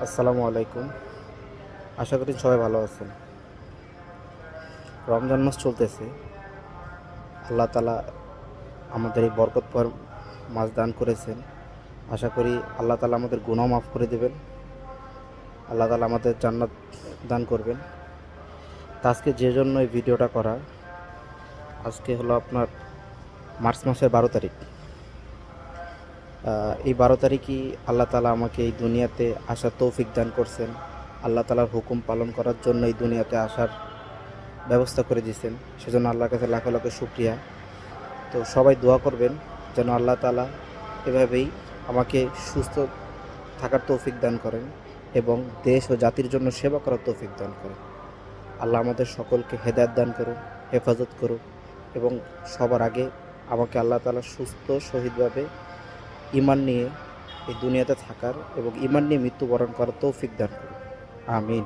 আসসালামু আলাইকুম। আশা করি সবাই ভালো আছেন। রমজান মাস চলতেছে। আল্লাহ তাআলা আমাদের এই বরকতময় মাস দান করেছেন। আশা করি আল্লাহ তাআলা আমাদের গুনাহ মাফ করে দেবেন। আল্লাহ তাআলা আমাদের জান্নাত দান করবেন। তা আজকে যে জন্য এই ভিডিওটা করা, আজকে হলো আপনার মার্চ মাসের 12 তারিখ। এই 12 তারিখই আল্লাহ তাআলা আমাকে এই দুনিয়াতে আসার তৌফিক দান করছেন। আল্লাহ তাআলার হুকুম পালন করার জন্য এই দুনিয়াতে আসার ব্যবস্থা করে দিয়েছেন। সেজন্য আল্লাহর কাছে লাখো লাখো শুকরিয়া। তো সবাই দোয়া করবেন যেন আল্লাহ তাআলা এভাবেই আমাকে সুস্থ থাকার তৌফিক দান করেন এবং দেশ ও জাতির জন্য সেবা করার তৌফিক দান করেন। আল্লাহ আমাদের সকলকে হেদায়েত দান করুন, হেফাজত করুন এবং সবার আগে আমাকে আল্লাহ তাআলা সুস্থ শহীদভাবে ঈমান নিয়ে এই দুনিয়াতে থাকার এবং ঈমান নিয়ে মৃত্যুবরণ করার তৌফিক দান করুন। আমিন।